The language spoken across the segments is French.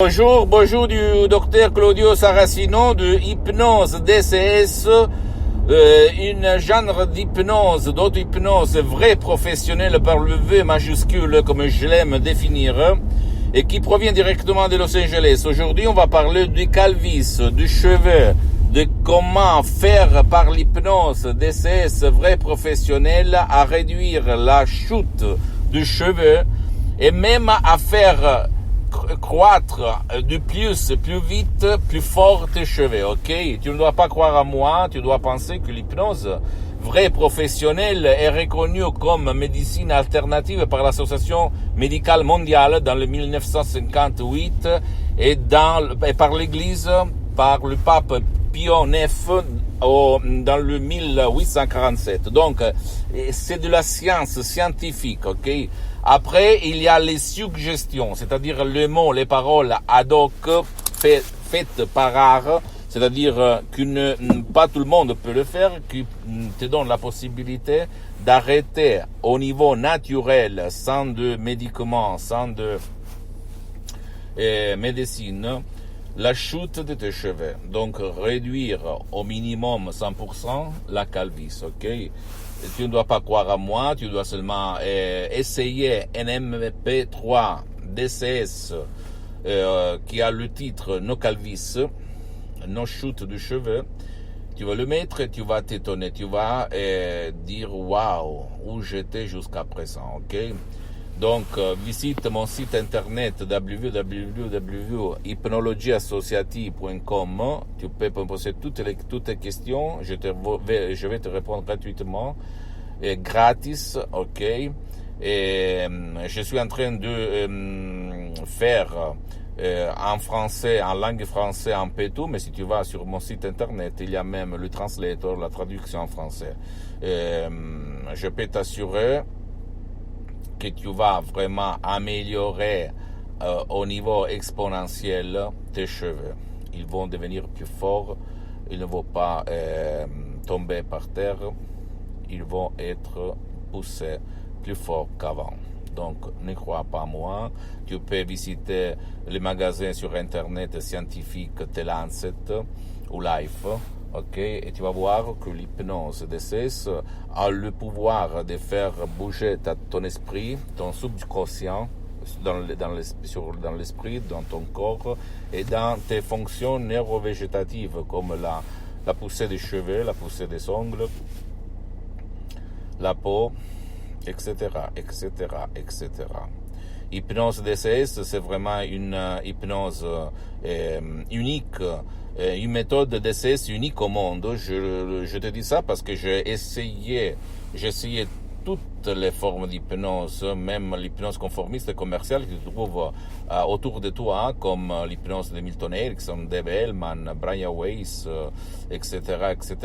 Bonjour du docteur Claudio Saracino de Hypnose DCS, une genre d'hypnose, d'auto-hypnose vrai professionnelle par le V majuscule comme je l'aime définir, et qui provient directement de Los Angeles. Aujourd'hui, on va parler du calvis, du cheveu, de comment faire par l'hypnose DCS vrai professionnelle à réduire la chute du cheveu et même à faire croître du plus vite, plus fort tes cheveux, ok? Tu ne dois pas croire à moi, tu dois penser que l'hypnose vraie professionnelle est reconnue comme médecine alternative par l'Association médicale mondiale dans le 1958 et par l'Église, par le pape Pio IX dans le 1847. Donc, c'est de la science scientifique, ok? Après, il y a les suggestions, c'est-à-dire les mots, les paroles ad hoc faites par art, c'est-à-dire que pas tout le monde peut le faire, qui te donne la possibilité d'arrêter au niveau naturel, sans de médicaments, sans de médecine, la chute de tes cheveux. Donc, réduire au minimum 100% la calvitie, ok? Tu ne dois pas croire à moi, tu dois seulement essayer un MP3 DCS qui a le titre No Calvis, No Chute de cheveux. Tu vas le mettre et tu vas t'étonner, tu vas dire waouh, où j'étais jusqu'à présent, ok? Donc, visite mon site internet www.hypnologieassociative.com. Tu peux me poser toutes tes questions. Je vais te répondre gratuitement et gratis, ok? Et je suis en train de faire en français, en langue française, en pétou, mais si tu vas sur mon site internet, il y a même le translator, la traduction en français. Je peux t'assurer que tu vas vraiment améliorer au niveau exponentiel tes cheveux. Ils vont devenir plus forts, ils ne vont pas tomber par terre, ils vont être poussés plus fort qu'avant. Donc, ne crois pas à moi. Tu peux visiter les magasins sur Internet scientifiques The Lancet ou Life. Ok, et tu vas voir que l'hypnose DCS a le pouvoir de faire bouger ton esprit, ton subconscient, dans l'esprit, dans ton corps et dans tes fonctions neurovégétatives comme la poussée des cheveux, la poussée des ongles, la peau, etc., etc., etc. Hypnose DCS, c'est vraiment une hypnose unique, une méthode DCS unique au monde. Je te dis ça parce que j'ai essayé toutes les formes d'hypnose, même l'hypnose conformiste et commerciale que tu trouves autour de toi, comme l'hypnose de Milton Erickson, Dave Hellman, Brian Weiss, etc., etc.,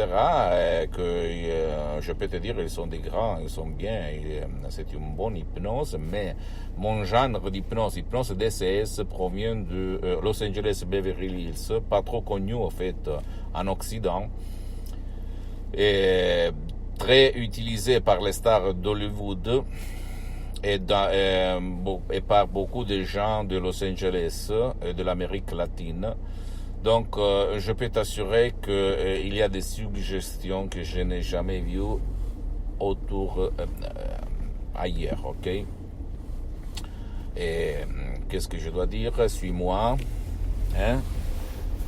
et que je peux te dire, ils sont des grands, ils sont bien, c'est une bonne hypnose, mais mon genre d'hypnose, hypnose DCS, provient de Los Angeles Beverly Hills, pas trop connu en fait en Occident, et très utilisé par les stars d'Hollywood et par beaucoup de gens de Los Angeles et de l'Amérique latine. Donc, je peux t'assurer qu'il y a des suggestions que je n'ai jamais vues autour ailleurs, ok? Et qu'est-ce que je dois dire? Suis-moi, hein?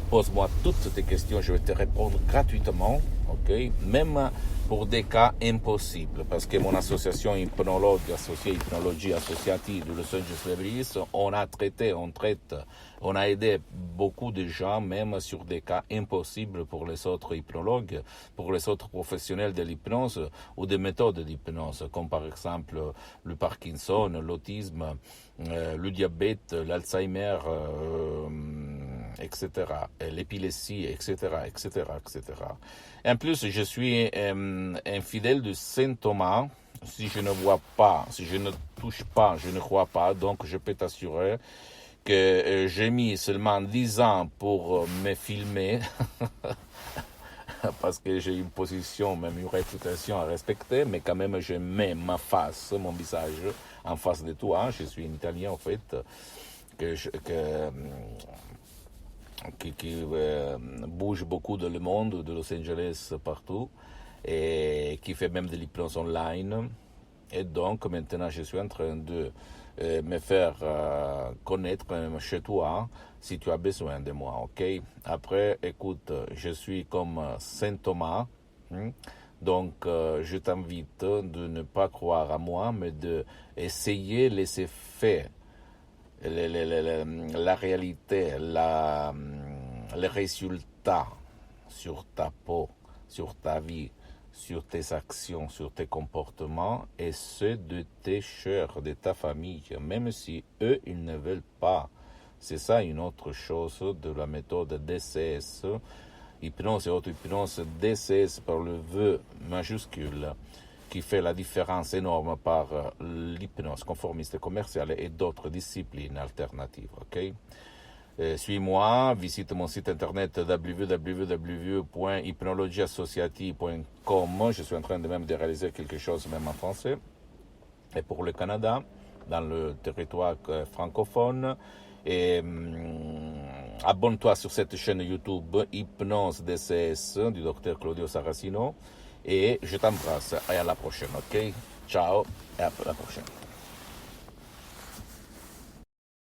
Pose-moi toutes tes questions, je vais te répondre gratuitement, ok? Même pour des cas impossibles, parce que mon association hypnologue associée Hypnologie Associative de Los Angeles Beverly Hills, on a aidé beaucoup de gens, même sur des cas impossibles pour les autres hypnologues, pour les autres professionnels de l'hypnose ou des méthodes d'hypnose, comme par exemple le Parkinson, l'autisme, le diabète, l'Alzheimer, etc., l'épilepsie, etc., etc., etc. En plus, je suis un fidèle de Saint Thomas. Si je ne vois pas, si je ne touche pas, je ne crois pas. Donc, je peux t'assurer que j'ai mis seulement 10 ans pour me filmer parce que j'ai une position, même une réputation à respecter, mais quand même je mets ma face, mon visage en face de toi. Je suis un Italien en fait, qui bouge beaucoup dans le monde, de Los Angeles partout, et qui fait même de l'hypnose online. Et donc maintenant je suis en train de me faire connaître chez toi si tu as besoin de moi, ok? Après, écoute, je suis comme Saint Thomas, donc je t'invite de ne pas croire à moi, mais de essayer les effets, la réalité, les résultats sur ta peau, sur ta vie, sur tes actions, sur tes comportements et ceux de tes chers, de ta famille, même si eux, ils ne veulent pas. C'est ça une autre chose de la méthode DCS, hypnose et auto-hypnose, DCS par le V majuscule, qui fait la différence énorme par l'hypnose conformiste commerciale et d'autres disciplines alternatives. Ok? Suis-moi, visite mon site internet www.hypnologieassociative.com. Je suis en train de même de réaliser quelque chose même en français. Et pour le Canada, dans le territoire francophone, et abonne-toi sur cette chaîne YouTube Hypnose DCS du docteur Claudio Saracino. Et je t'embrasse et à la prochaine, ok? Ciao et à la prochaine.